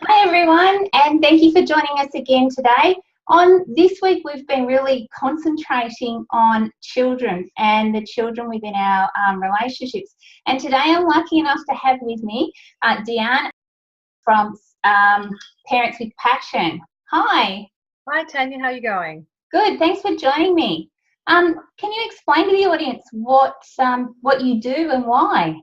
Hi everyone, and thank you for joining us again today. On this week, we've been really concentrating on children and the children within our relationships. And today I'm lucky enough to have with me Deanne from Parents with Passion. Hi. Hi Tanya, how are you going? Good, thanks for joining me. Can you explain to the audience what you do and why?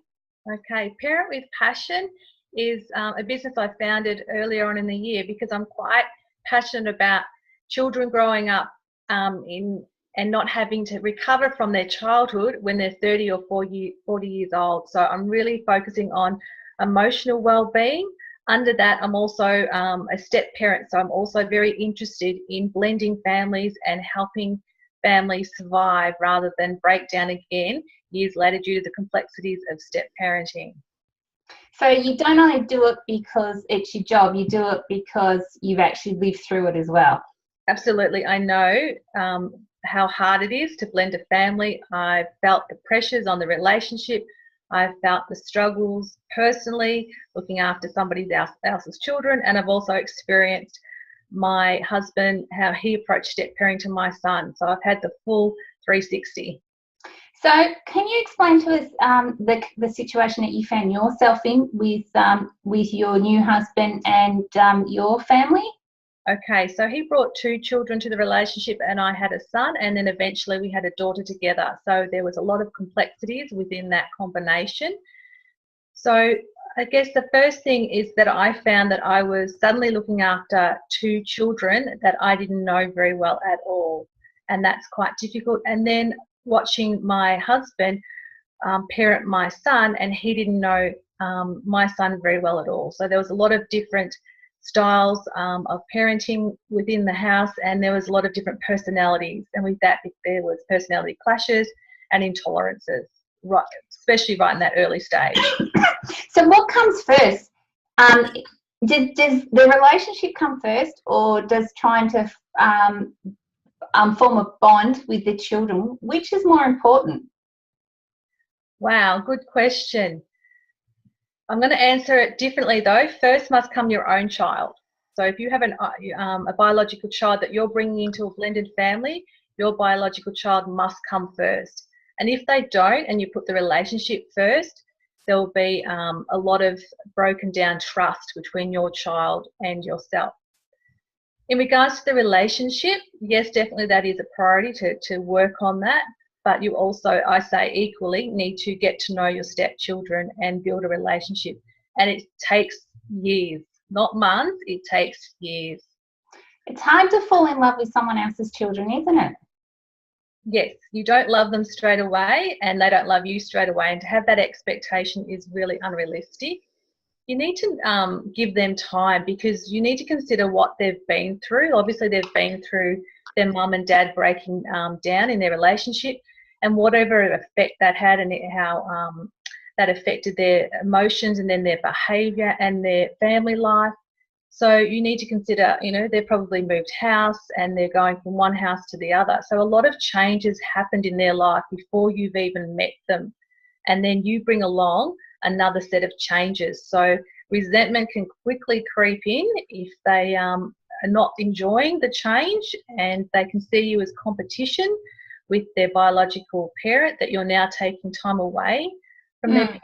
Okay, Parent with Passion is a business I founded earlier on in the year because I'm quite passionate about children growing up and not having to recover from their childhood when they're 30 or 40 years old. So I'm really focusing on emotional well-being. Under that, I'm also a step parent, so I'm also very interested in blending families and helping families survive rather than break down again years later due to the complexities of step parenting. So you don't only do it because it's your job, you do it because you've actually lived through it as well. Absolutely. I know how hard it is to blend a family. I've felt the pressures on the relationship. I've felt the struggles personally looking after somebody else's children, and I've also experienced my husband, how he approached step parenting to my son. So I've had the full 360. So can you explain to us the situation that you found yourself in with your new husband and your family? Okay, so he brought two children to the relationship and I had a son, and then eventually we had a daughter together. So there was a lot of complexities within that combination. So I guess the first thing is that I found that I was suddenly looking after two children that I didn't know very well at all. And that's quite difficult. And then watching my husband parent my son, and he didn't know my son very well at all. So there was a lot of different styles of parenting within the house, and there was a lot of different personalities. And with that, there was personality clashes and intolerances, right, especially right in that early stage. So what comes first? Does the relationship come first, or does trying to form a bond with the children? Which is more important? Wow, good question. I'm going to answer it differently though. First must come your own child. So if you have a biological child that you're bringing into a blended family, your biological child must come first. And if they don't, and you put the relationship first, there will be a lot of broken down trust between your child and yourself. In regards to the relationship, yes, definitely that is a priority to work on that. But you also, I say equally, need to get to know your stepchildren and build a relationship. And it takes years, not months, it takes years. It's hard to fall in love with someone else's children, isn't it? Yes, you don't love them straight away and they don't love you straight away. And to have that expectation is really unrealistic. You need to give them time because you need to consider what they've been through. Obviously, they've been through their mum and dad breaking down in their relationship, and whatever effect that had and how that affected their emotions and then their behaviour and their family life. So you need to consider, they've probably moved house and they're going from one house to the other. So a lot of changes happened in their life before you've even met them. And then you bring along another set of changes. So resentment can quickly creep in if they are not enjoying the change and they can see you as competition with their biological parent, that you're now taking time away from their parent.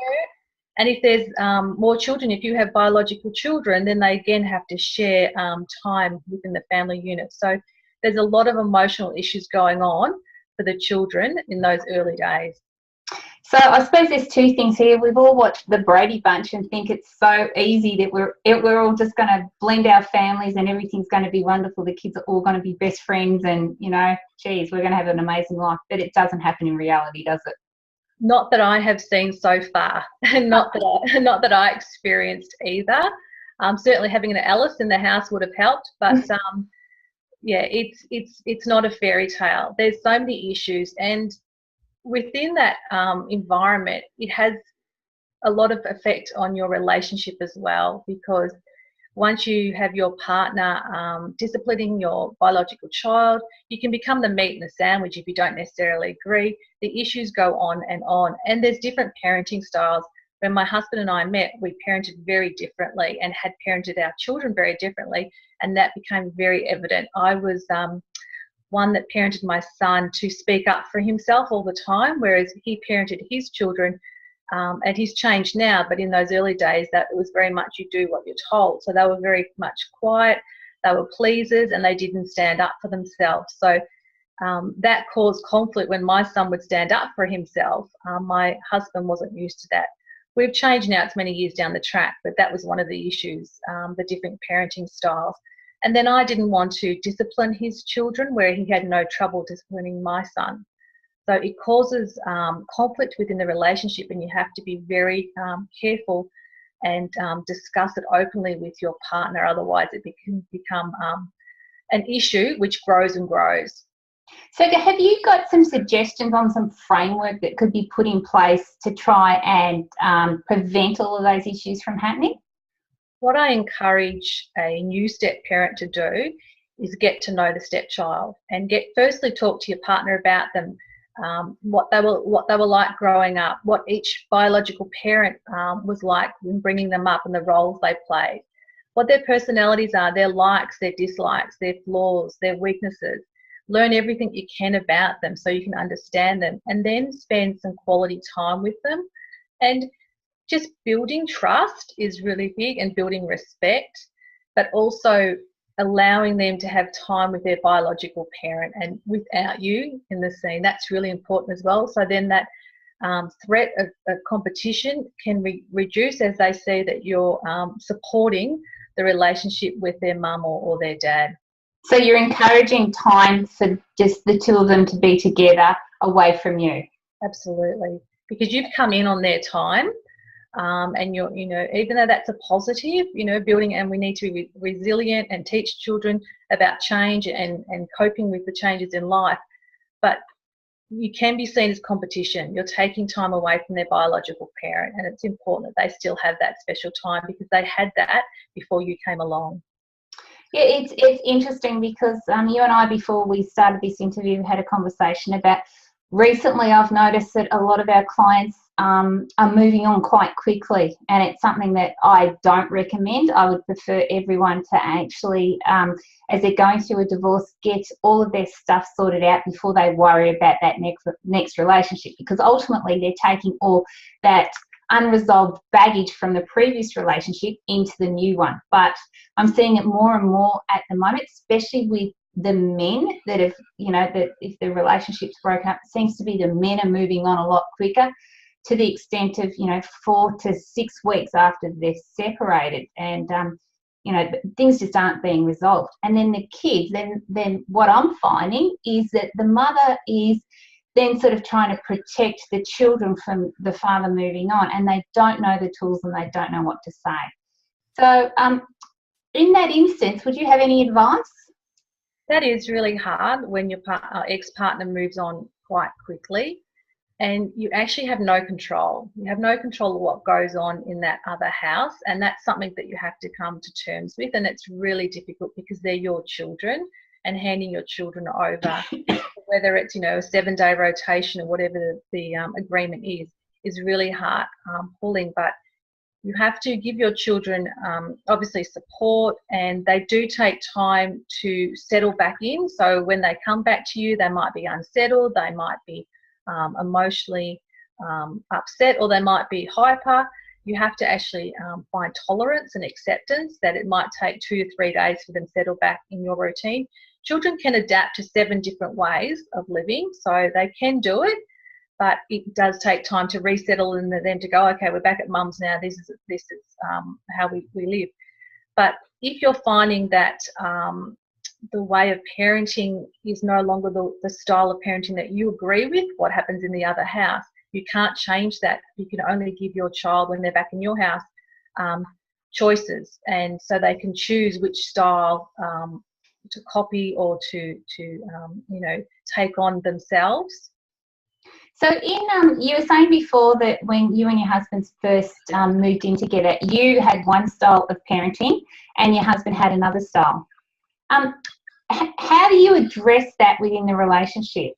And if there's more children, if you have biological children, then they again have to share time within the family unit. So there's a lot of emotional issues going on for the children in those early days. So I suppose there's two things here. We've all watched the Brady Bunch and think it's so easy that we're all just going to blend our families and everything's going to be wonderful. The kids are all going to be best friends and, geez, we're going to have an amazing life. But it doesn't happen in reality, does it? Not that I have seen so far, and not that I experienced either. Certainly having an Alice in the house would have helped, but yeah, it's not a fairy tale. There's so many issues, and within that environment, it has a lot of effect on your relationship as well, because once you have your partner disciplining your biological child, you can become the meat in the sandwich if you don't necessarily agree. The issues go on, and there's different parenting styles when my husband and I met, we parented very differently and had parented our children very differently, and that became very evident. I was one that parented my son to speak up for himself all the time, whereas he parented his children, and he's changed now, but in those early days that it was very much you do what you're told. So they were very much quiet, they were pleasers, and they didn't stand up for themselves. So that caused conflict when my son would stand up for himself. My husband wasn't used to that. We've changed now, it's many years down the track, but that was one of the issues, the different parenting styles. And then I didn't want to discipline his children where he had no trouble disciplining my son. So it causes conflict within the relationship, and you have to be very careful and discuss it openly with your partner. Otherwise it can become an issue which grows and grows. So have you got some suggestions on some framework that could be put in place to try and prevent all of those issues from happening? What I encourage a new step parent to do is get to know the stepchild and firstly talk to your partner about them, what they were like growing up, what each biological parent was like when bringing them up and the roles they played, what their personalities are, their likes, their dislikes, their flaws, their weaknesses. Learn everything you can about them so you can understand them, and then spend some quality time with them. And just building trust is really big, and building respect, but also allowing them to have time with their biological parent and without you in the scene. That's really important as well. So then that threat of competition can reduce as they see that you're supporting the relationship with their mum or their dad. So you're encouraging time for just the two of them to be together away from you? Absolutely, because you've come in on their time, and you're, even though that's a positive, building, and we need to be resilient and teach children about change and coping with the changes in life, but you can be seen as competition. You're taking time away from their biological parent, and it's important that they still have that special time because they had that before you came along. Yeah, it's interesting because you and I, before we started this interview, had a conversation about recently I've noticed that a lot of our clients are moving on quite quickly, and it's something that I don't recommend. I would prefer everyone to actually, as they're going through a divorce, get all of their stuff sorted out before they worry about that next relationship, because ultimately they're taking all that unresolved baggage from the previous relationship into the new one. But I'm seeing it more and more at the moment, especially with the men that have, that if the relationship's broken up, it seems to be the men are moving on a lot quicker, to the extent of 4 to 6 weeks after they're separated, and things just aren't being resolved. And then the kids, then what I'm finding is that the mother is then sort of trying to protect the children from the father moving on, and they don't know the tools and they don't know what to say. So in that instance, would you have any advice? That is really hard when your ex-partner moves on quite quickly, and you actually have no control. You have no control of what goes on in that other house, and that's something that you have to come to terms with, and it's really difficult because they're your children, and handing your children over, whether it's a 7-day rotation or whatever the agreement is really hard pulling. But you have to give your children obviously support, and they do take time to settle back in. So when they come back to you, they might be unsettled, they might be emotionally upset, or they might be hyper. You have to actually find tolerance and acceptance that it might take 2 to 3 days for them to settle back in your routine. Children can adapt to 7 different ways of living, so they can do it, but it does take time to resettle and them to go, okay, we're back at mum's now, this is how we live. But if you're finding that the way of parenting is no longer the style of parenting that you agree with, what happens in the other house, you can't change that. You can only give your child, when they're back in your house, choices, and so they can choose which style to copy or to take on themselves. So you were saying before that when you and your husband first moved in together, you had one style of parenting and your husband had another style. How do you address that within the relationship?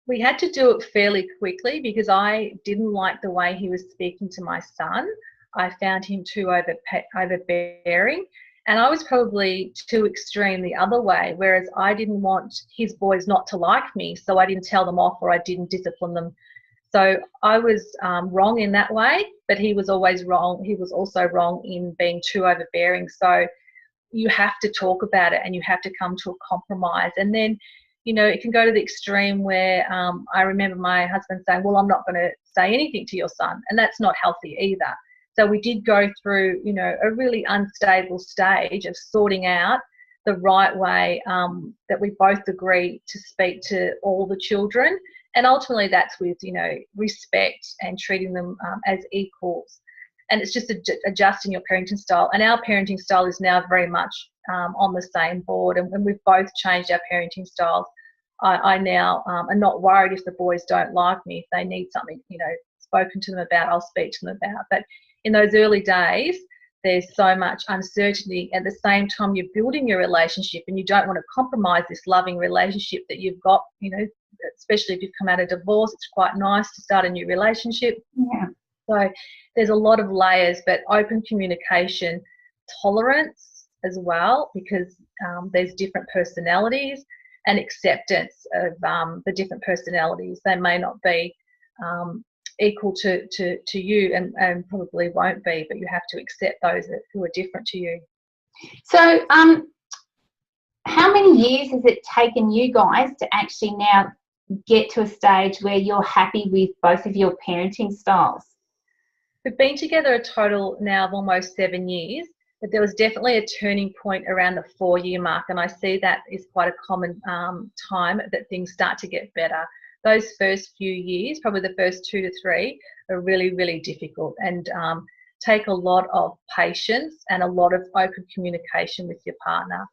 We had to do it fairly quickly because I didn't like the way he was speaking to my son. I found him too overbearing, and I was probably too extreme the other way, whereas I didn't want his boys not to like me, so I didn't tell them off or I didn't discipline them. So I was wrong in that way, but he was always wrong. He was also wrong in being too overbearing. So you have to talk about it and you have to come to a compromise. And then, you know, it can go to the extreme where I remember my husband saying, well, I'm not going to say anything to your son. And that's not healthy either. So we did go through, you know, a really unstable stage of sorting out the right way that we both agree to speak to all the children. And ultimately that's with, you know, respect and treating them as equals. And it's just adjusting your parenting style. And our parenting style is now very much on the same board. And we've both changed our parenting styles. I now am not worried if the boys don't like me. If they need something, you know, spoken to them about, I'll speak to them about. But in those early days, there's so much uncertainty. At the same time, you're building your relationship and you don't want to compromise this loving relationship that you've got, you know, especially if you've come out of divorce. It's quite nice to start a new relationship. Yeah. So there's a lot of layers, but open communication, tolerance as well, because there's different personalities, and acceptance of the different personalities. They may not be equal to you and probably won't be, but you have to accept those who are different to you. So how many years has it taken you guys to actually now get to a stage where you're happy with both of your parenting styles? We've been together a total now of almost 7 years, but there was definitely a turning point around the 4-year mark, and I see that is quite a common time that things start to get better. Those first few years, probably the first 2 to 3, are really, really difficult and take a lot of patience and a lot of open communication with your partner.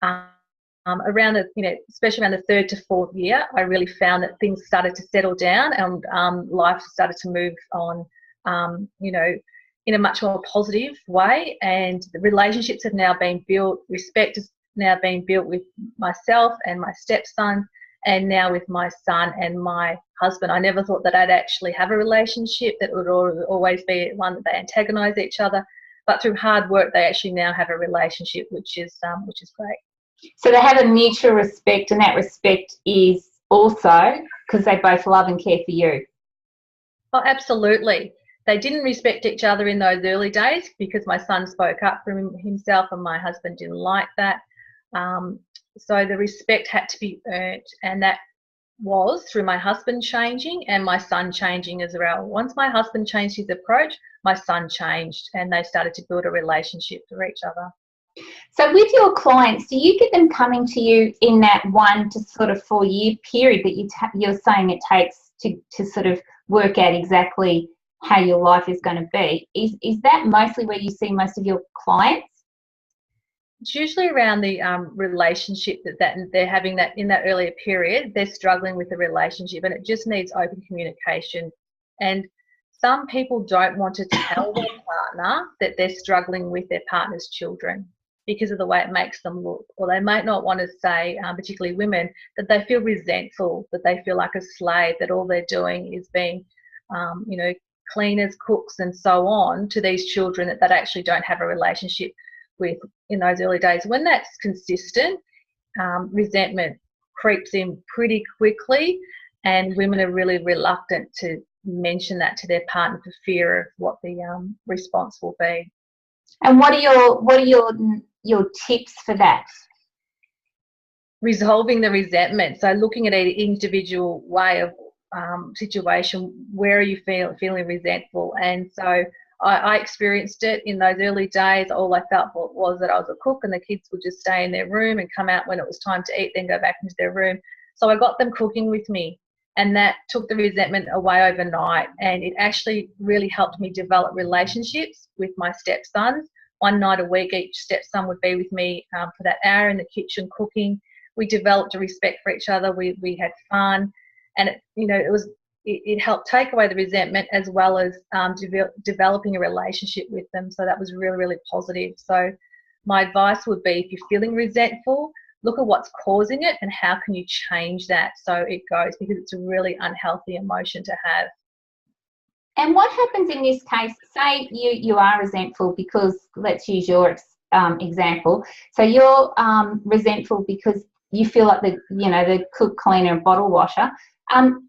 Around the, you know, especially around the 3rd to 4th year, I really found that things started to settle down and life started to move on, you know, in a much more positive way. And the relationships have now been built. Respect has now been built with myself and my stepson, and now with my son and my husband. I never thought that I'd actually have a relationship, that it would always be one that they antagonise each other. But through hard work, they actually now have a relationship, which is great. So they have a mutual respect, and that respect is also because they both love and care for you. Oh, absolutely. They didn't respect each other in those early days because my son spoke up for himself and my husband didn't like that. So the respect had to be earned, and that was through my husband changing and my son changing as well. Once my husband changed his approach, my son changed, and they started to build a relationship for each other. So with your clients, do you get them coming to you in that 1 to sort of 4 year period that you're saying it takes to sort of work out exactly how your life is going to be? Is that mostly where you see most of your clients? It's usually around the relationship that they're having, that in that earlier period, they're struggling with the relationship, and it just needs open communication. And some people don't want to tell their partner that they're struggling with their partner's children because of the way it makes them look, or they might not want to say, particularly women, that they feel resentful, that they feel like a slave, that all they're doing is being, you know, cleaners, cooks, and so on to these children that they actually don't have a relationship with in those early days. When that's consistent, resentment creeps in pretty quickly, and women are really reluctant to mention that to their partner for fear of what the response will be. And what are your tips for that? Resolving the resentment. So looking at an individual way of situation, where are you feeling resentful? And so I experienced it in those early days. All I felt was that I was a cook and the kids would just stay in their room and come out when it was time to eat, then go back into their room. So I got them cooking with me, and that took the resentment away overnight, and it actually really helped me develop relationships with my stepsons. 1 night a week, each stepson would be with me for that hour in the kitchen cooking. We developed a respect for each other. We had fun, and it helped take away the resentment as well as developing a relationship with them. So that was really, really positive. So my advice would be, if you're feeling resentful, look at what's causing it and how can you change that so it goes, because it's a really unhealthy emotion to have. And what happens in this case? Say you are resentful because, let's use your example. So you're resentful because you feel like the cook, cleaner, and bottle washer.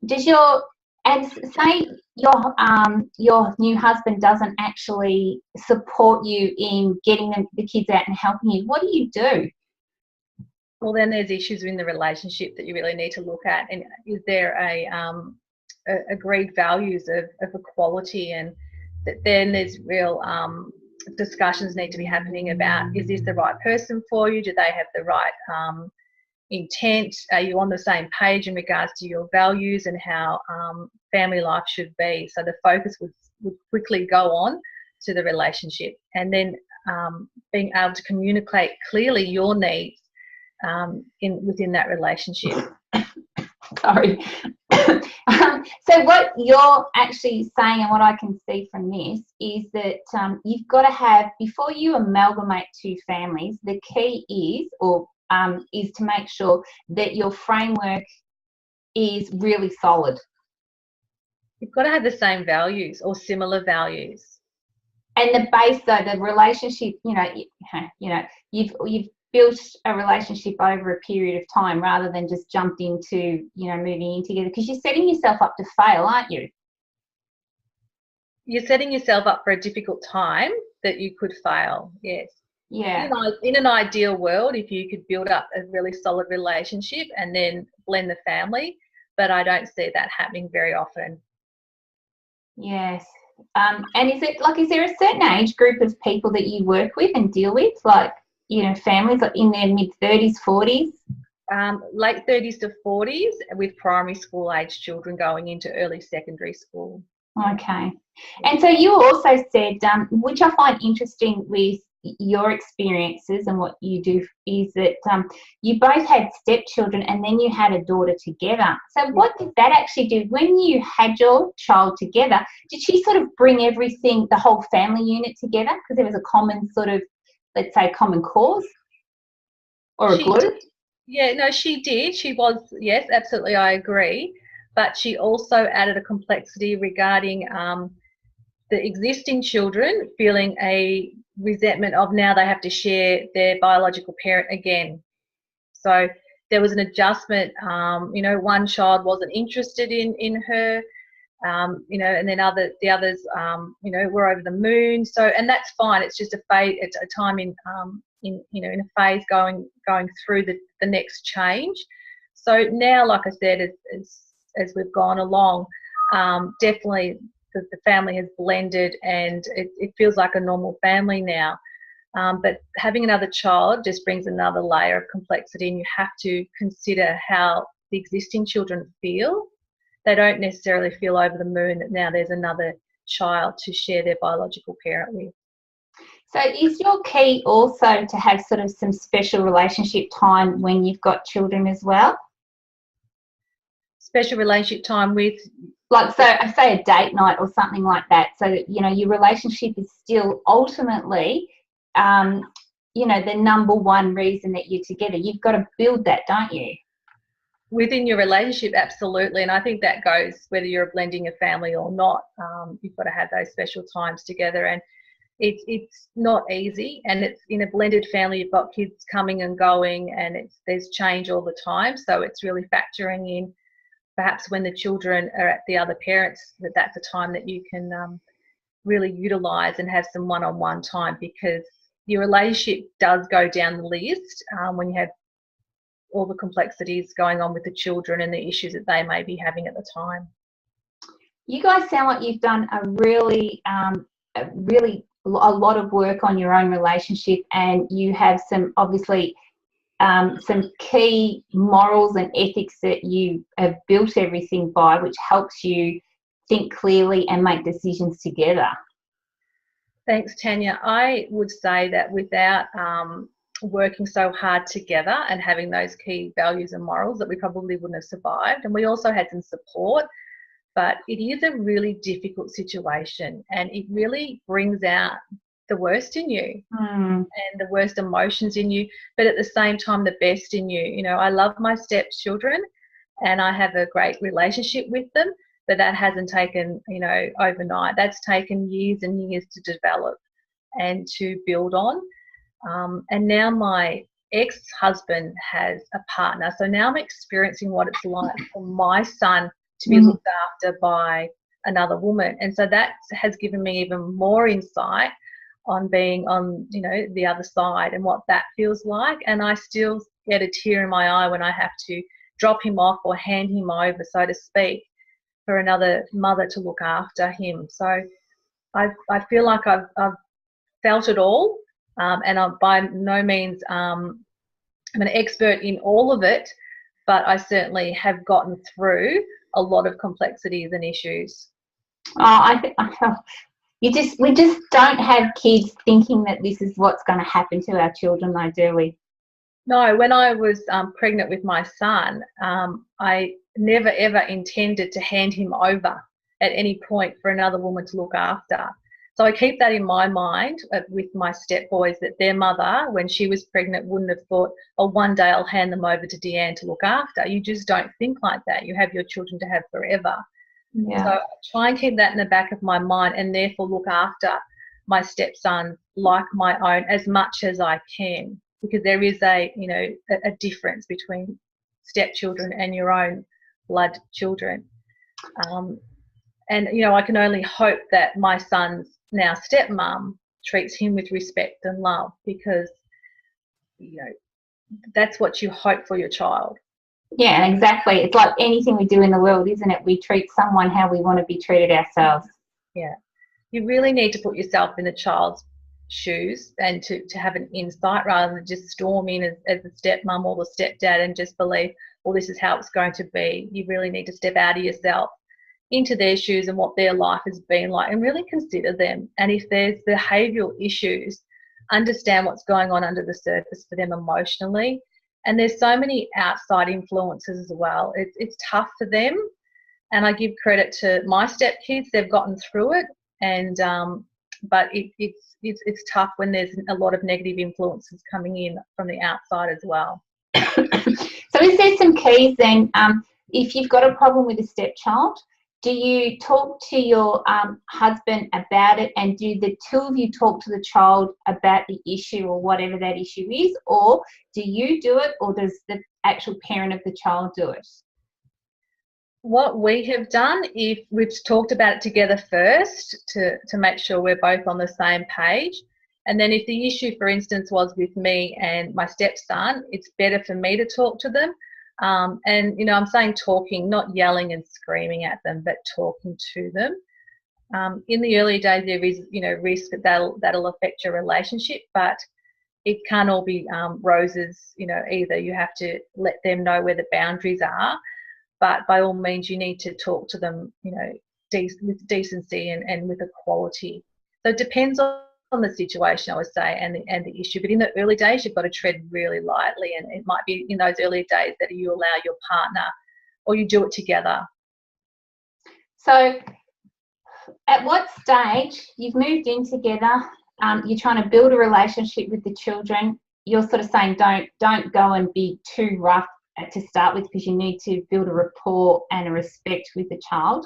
Say your new husband doesn't actually support you in getting the kids out and helping you. What do you do? Well, then there's issues in the relationship that you really need to look at. And is there agreed values of equality, and then there's real discussions need to be happening about, is this the right person for you? Do they have the right intent? Are you on the same page in regards to your values and how family life should be? So the focus would quickly go on to the relationship, and then being able to communicate clearly your needs within that relationship. Sorry. So what you're actually saying, and what I can see from this, is that you've got to have, before you amalgamate two families, the key is to make sure that your framework is really solid. You've got to have the same values or similar values. And the base, though, the relationship, you've built a relationship over a period of time rather than just jumped into, moving in together, because you're setting yourself up to fail, aren't you? You're setting yourself up for a difficult time that you could fail, yes. Yeah. In an ideal world, if you could build up a really solid relationship and then blend the family, but I don't see that happening very often. Yes. And is there a certain age group of people that you work with and deal with, families in their mid-30s, 40s? Late 30s to 40s, with primary school age children going into early secondary school. Okay. And so you also said, which I find interesting with your experiences and what you do, is that you both had stepchildren and then you had a daughter together. So what did that actually do? When you had your child together, did she sort of bring everything, the whole family unit together, because there was a common sort of, let's say, common cause or a glue? Yeah, no, she did. She was, yes, absolutely, I agree. But she also added a complexity regarding the existing children feeling a resentment of now they have to share their biological parent again. So there was an adjustment. One child wasn't interested in her, and then the others, were over the moon. So, and that's fine. It's just a phase. It's a time in a phase going through the next change. So now, like I said, as we've gone along, definitely the family has blended and it feels like a normal family now. But having another child just brings another layer of complexity, and you have to consider how the existing children feel. They don't necessarily feel over the moon that now there's another child to share their biological parent with. So is your key also to have sort of some special relationship time when you've got children as well? Special relationship time with? So I say a date night or something like that, so that, your relationship is still ultimately, the number one reason that you're together. You've got to build that, don't you? Within your relationship, absolutely. And I think that goes whether you're blending a family or not. You've got to have those special times together, and it's not easy. And it's in a blended family, you've got kids coming and going, and there's change all the time. So it's really factoring in, perhaps when the children are at the other parents, that's a time that you can really utilise and have some one-on-one time, because your relationship does go down the list when you have all the complexities going on with the children and the issues that they may be having at the time. You guys sound like you've done a lot of work on your own relationship, and you have some key morals and ethics that you have built everything by, which helps you think clearly and make decisions together. Thanks, Tanya. I would say that without working so hard together and having those key values and morals, that we probably wouldn't have survived. And we also had some support, but it is a really difficult situation, and it really brings out the worst in you Mm. and the worst emotions in you, but at the same time the best in you. You know, I love my stepchildren and I have a great relationship with them, but that hasn't taken, you know, overnight. That's taken years and years to develop and to build on. And now my ex-husband has a partner, so now I'm experiencing what it's like for my son to be looked after by another woman, and so that has given me even more insight on being on, you know, the other side and what that feels like. And I still get a tear in my eye when I have to drop him off or hand him over, so to speak, for another mother to look after him. So I feel like I've felt it all, and I'm by no means I'm an expert in all of it, but I certainly have gotten through a lot of complexities and issues. Oh, we just don't have kids thinking that this is what's going to happen to our children, though, do we? No, when I was pregnant with my son, I never ever intended to hand him over at any point for another woman to look after. So I keep that in my mind with my stepboys, that their mother, when she was pregnant, wouldn't have thought, oh, one day I'll hand them over to Deanne to look after. You just don't think like that. You have your children to have forever. Yeah. So I try and keep that in the back of my mind, and therefore look after my stepson like my own as much as I can, because there is a difference between stepchildren and your own blood children. And, you know, I can only hope that my son's now stepmom treats him with respect and love, because, you know, that's what you hope for your child. Yeah, exactly. It's like anything we do in the world, isn't it? We treat someone how we want to be treated ourselves. Yeah. You really need to put yourself in the child's shoes and to have an insight, rather than just storm in as the stepmom or the stepdad and just believe, well, this is how it's going to be. You really need to step out of yourself into their shoes and what their life has been like, and really consider them. And if there's behavioural issues, understand what's going on under the surface for them emotionally. And there's so many outside influences as well. It's tough for them, and I give credit to my stepkids. They've gotten through it, and but it's tough when there's a lot of negative influences coming in from the outside as well. So is there some keys then, if you've got a problem with a stepchild, do you talk to your husband about it, and do the two of you talk to the child about the issue or whatever that issue is, or do you do it, or does the actual parent of the child do it? What we have done, if we've talked about it together first to make sure we're both on the same page, and then if the issue, for instance, was with me and my stepson, it's better for me to talk to them. And, you know, I'm saying talking, not yelling and screaming at them, but talking to them. In the early days, there is, you know, risk that that'll affect your relationship, but it can't all be roses, you know, either. You have to let them know where the boundaries are, but by all means, you need to talk to them, you know, with decency and with equality. So it depends on the situation, I would say, and the issue. But in the early days, you've got to tread really lightly, and it might be in those early days that you allow your partner, or you do it together. So at what stage, you've moved in together, you're trying to build a relationship with the children, you're sort of saying don't go and be too rough to start with, because you need to build a rapport and a respect with the child.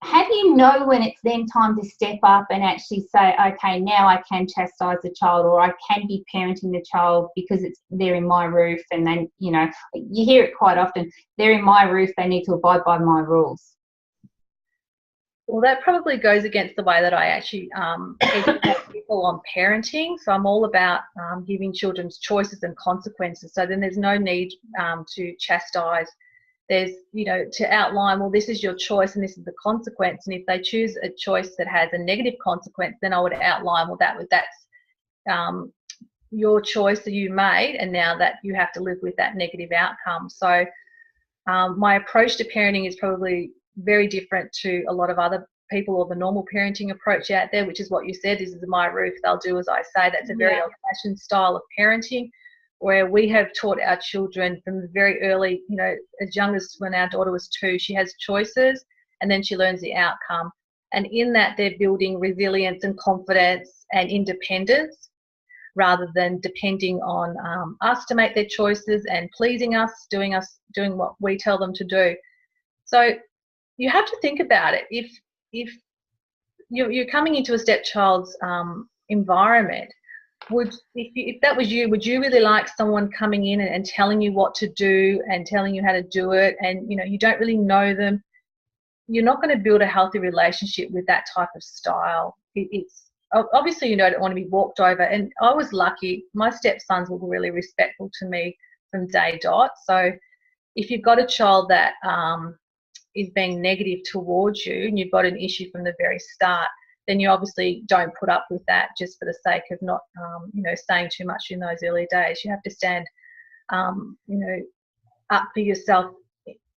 How do you know when it's then time to step up and actually say, okay, now I can chastise the child, or I can be parenting the child because they're in my roof, and then, you know, you hear it quite often, they're in my roof, they need to abide by my rules. Well, that probably goes against the way that I actually educate people on parenting. So I'm all about giving children choices and consequences. So then there's no need to chastise. There's, you know, to outline, well, this is your choice and this is the consequence. And if they choose a choice that has a negative consequence, then I would outline, well, that's your choice that you made, and now that you have to live with that negative outcome. So my approach to parenting is probably very different to a lot of other people, or the normal parenting approach out there, which is what you said, this is my roof, they'll do as I say. That's a very old-fashioned style of parenting, where we have taught our children from very early, you know, as young as when our daughter was 2, she has choices, and then she learns the outcome. And in that, they're building resilience and confidence and independence rather than depending on us to make their choices and pleasing us, doing what we tell them to do. So you have to think about it. If you're coming into a stepchild's environment, if that was you, would you really like someone coming in and telling you what to do and telling you how to do it, and you don't really know them? You're not going to build a healthy relationship with that type of style. It's obviously you don't want to be walked over. And I was lucky; my stepsons were really respectful to me from day dot. So if you've got a child that is being negative towards you and you've got an issue from the very start, then you obviously don't put up with that just for the sake of not, saying too much in those early days. You have to stand, up for yourself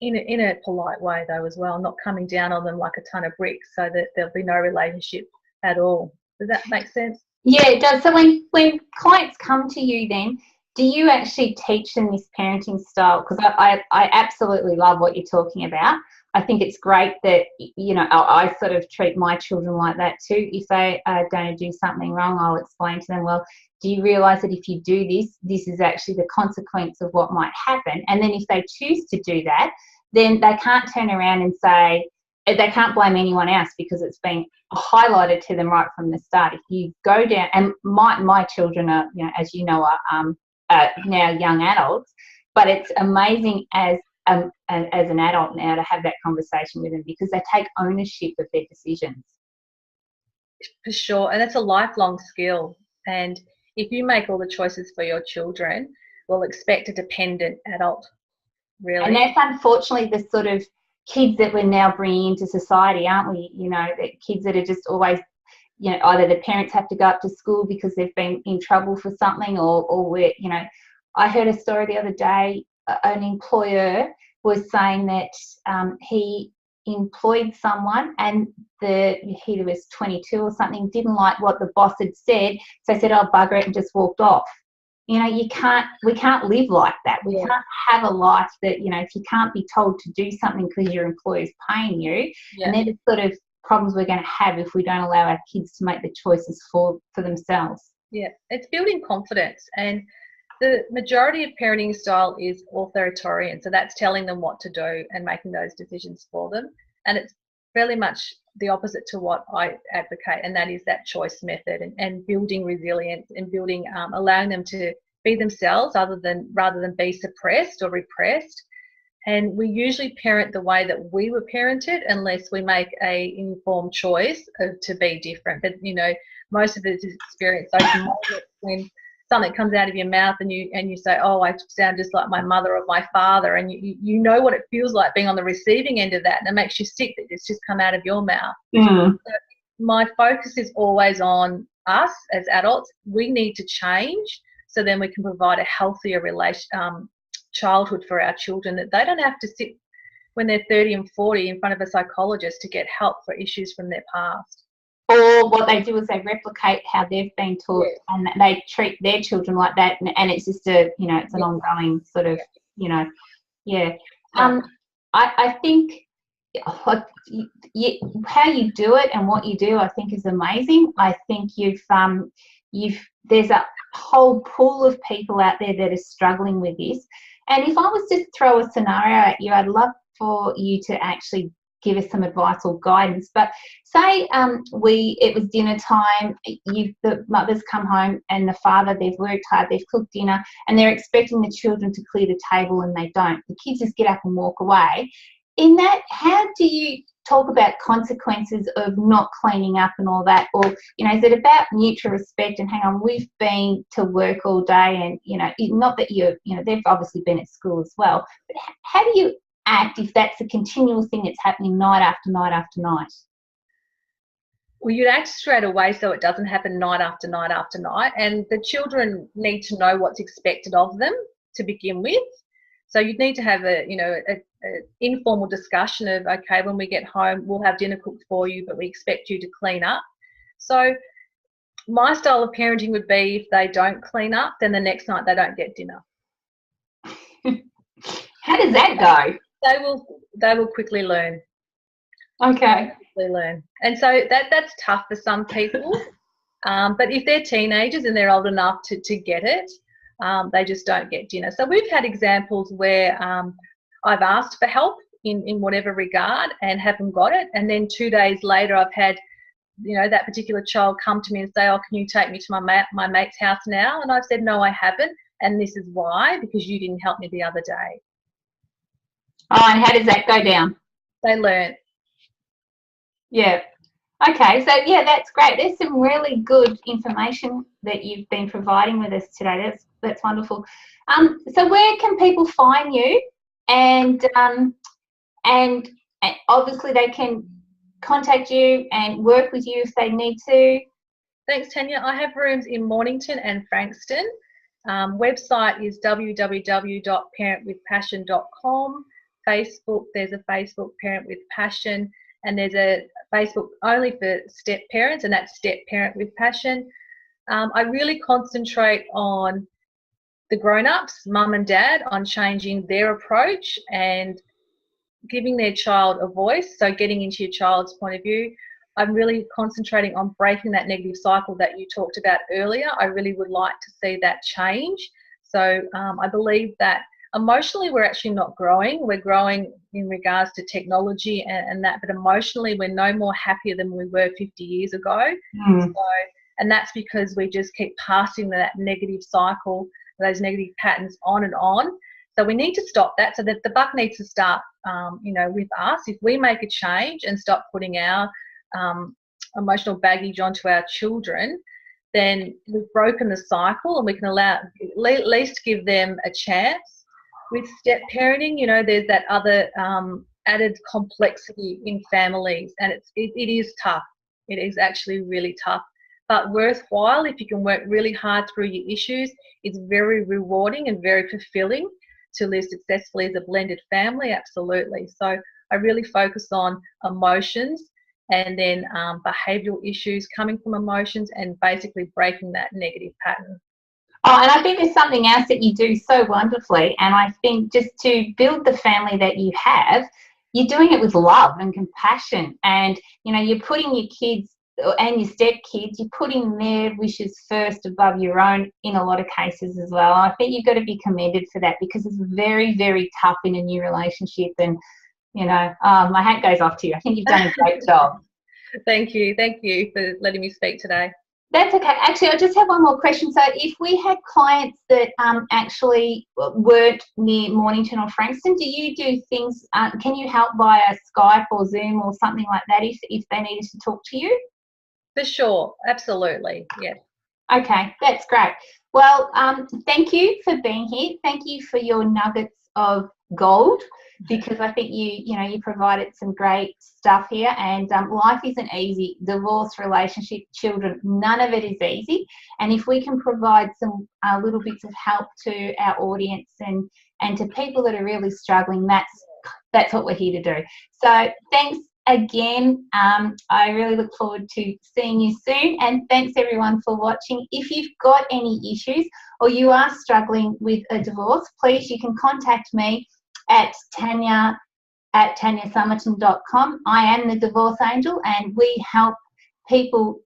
in a polite way though as well, not coming down on them like a ton of bricks so that there'll be no relationship at all. Does that make sense? Yeah, it does. So when clients come to you then, do you actually teach them this parenting style? Because I absolutely love what you're talking about. I think it's great that, I sort of treat my children like that too. If they are going to do something wrong, I'll explain to them, well, do you realise that if you do this, this is actually the consequence of what might happen? And then if they choose to do that, then they can't turn around and say, they can't blame anyone else because it's been highlighted to them right from the start. If you go down, and my children are, as you know, are now young adults, but it's amazing as an adult now to have that conversation with them because they take ownership of their decisions. For sure, and it's a lifelong skill. And if you make all the choices for your children, we'll expect a dependent adult, really. And that's unfortunately the sort of kids that we're now bringing into society, aren't we? The kids that are just always, either the parents have to go up to school because they've been in trouble for something, or we're, I heard a story the other day. An employer was saying that he employed someone and he was 22 or something, didn't like what the boss had said, so he said, "Oh, bugger it," and just walked off. We can't live like that. We can't have a life that, if you can't be told to do something because your employer's paying you, and they're the sort of problems we're going to have if we don't allow our kids to make the choices for themselves. Yeah, it's building confidence. And the majority of parenting style is authoritarian, so that's telling them what to do and making those decisions for them. And it's fairly much the opposite to what I advocate, and that is that choice method and building resilience and building, allowing them to be themselves rather than be suppressed or repressed. And we usually parent the way that we were parented unless we make a informed choice to be different. But most of it is experience. So when something comes out of your mouth and you say, "Oh, I sound just like my mother or my father," and you know what it feels like being on the receiving end of that, and it makes you sick that it's just come out of your mouth. So my focus is always on us as adults. We need to change so then we can provide a healthier childhood for our children, that they don't have to sit when they're 30 and 40 in front of a psychologist to get help for issues from their past. Or what they do is they replicate how they've been taught, and they treat their children like that, and it's just it's an ongoing sort of, I think how you do it and what you do, I think, is amazing. I think there's a whole pool of people out there that are struggling with this. And if I was to throw a scenario at you, I'd love for you to actually give us some advice or guidance. But say it was dinner time, the mother's come home and the father, they've worked hard, they've cooked dinner, and they're expecting the children to clear the table and they don't. The kids just get up and walk away. In that, how do you talk about consequences of not cleaning up and all that? Or, is it about mutual respect and hang on, we've been to work all day and, not that they've obviously been at school as well, but how do you act if that's a continual thing that's happening night after night after night? Well, you'd act straight away so it doesn't happen night after night after night, and the children need to know what's expected of them to begin with. So you'd need to have a informal discussion of, okay, when we get home, we'll have dinner cooked for you, but we expect you to clean up. So my style of parenting would be, if they don't clean up, then the next night they don't get dinner. How does that go? They will quickly learn. Okay. They learn. And so that's tough for some people. But if they're teenagers and they're old enough to get it, they just don't get dinner. So we've had examples where I've asked for help in whatever regard and haven't got it. And then 2 days later, I've had, that particular child come to me and say, oh, can you take me to my mate's house now? And I've said, no, I haven't. And this is why, because you didn't help me the other day. Oh, and how does that go down? They learn. Yeah. Okay, so yeah, that's great. There's some really good information that you've been providing with us today. That's wonderful. So where can people find you? And obviously they can contact you and work with you if they need to. Thanks, Tanya. I have rooms in Mornington and Frankston. Website is www.parentwithpassion.com. Facebook, there's a Facebook Parent with Passion, and there's a Facebook only for step parents, and that's Step Parent with Passion. I really concentrate on the grown-ups, mum and dad, on changing their approach and giving their child a voice, so getting into your child's point of view. I'm really concentrating on breaking that negative cycle that you talked about earlier. I really would like to see that change. So I believe that emotionally we're actually not growing. We're growing in regards to technology and that, but emotionally we're no more happier than we were 50 years ago. And that's because we just keep passing that negative cycle, those negative patterns on and on. So we need to stop that, so that the buck needs to start, with us. If we make a change and stop putting our emotional baggage onto our children, then we've broken the cycle, and we can at least give them a chance. With step parenting, there's that other added complexity in families, and it is tough. It is actually really tough, but worthwhile if you can work really hard through your issues. It's very rewarding and very fulfilling to live successfully as a blended family, absolutely. So I really focus on emotions and then behavioural issues coming from emotions and basically breaking that negative pattern. Oh, and I think there's something else that you do so wonderfully, and I think just to build the family that you have, you're doing it with love and compassion, and you're putting your kids and your stepkids, you're putting their wishes first above your own in a lot of cases as well. I think you've got to be commended for that, because it's very, very tough in a new relationship, and my hat goes off to you. I think you've done a great job. Thank you for letting me speak today. That's okay. Actually, I just have one more question. So if we had clients that actually weren't near Mornington or Frankston, do you do things, can you help via Skype or Zoom or something like that if they needed to talk to you? For sure. Absolutely. Yes. Okay, that's great. Well, thank you for being here. Thank you for your nuggets of gold, because I think you provided some great stuff here, and life isn't easy. Divorce, relationship, children, none of it is easy. And if we can provide some little bits of help to our audience and to people that are really struggling, that's what we're here to do. So thanks again. I really look forward to seeing you soon, and thanks everyone for watching. If you've got any issues or you are struggling with a divorce, please, you can contact me at tanya@tanyasummerton.com. I am the Divorce Angel, and we help people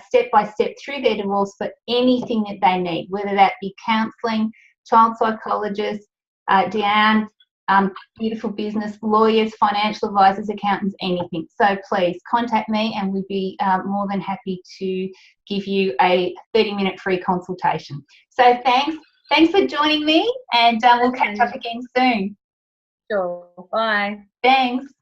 step by step through their divorce for anything that they need, whether that be counselling, child psychologists, Deanne, beautiful business, lawyers, financial advisors, accountants, anything. So please contact me, and we'd be more than happy to give you a 30-minute free consultation. So thanks for joining me, and we'll catch up again soon. Sure. Bye. Thanks.